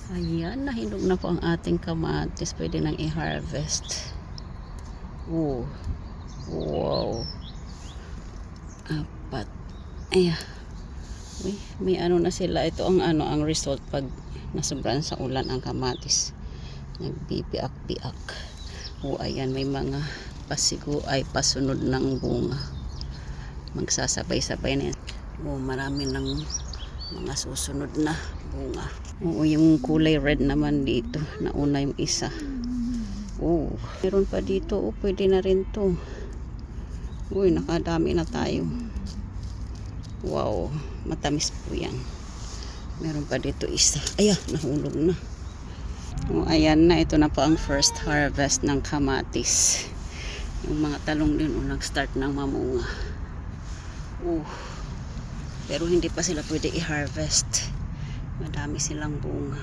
Ayan, nahinog na po ang ating kamatis. Pwede nang i-harvest. Oh, wow. Apat. Ayan. Uy, may ano na sila. Ito ang ang result pag nasobran sa ulan ang kamatis. Nagbibiak-biak. Oh, ayan, may mga pasunod ng bunga. Magsasabay-sabay na yan. Oh, marami ng mga susunod na bunga. Oo, yung kulay red naman dito. Nauna yung isa. Oh, meron pa dito. Oh, pwede na rin to. Uy, nakadami na tayo. Wow, matamis po yan. Meron pa dito isa. Ayan, nahulog na. Oh, ayan na. Ito na po ang first harvest ng kamatis. Yung mga talong din nag-start ng mamunga. Oh, pero hindi pa sila pwede i-harvest. Madami silang bunga.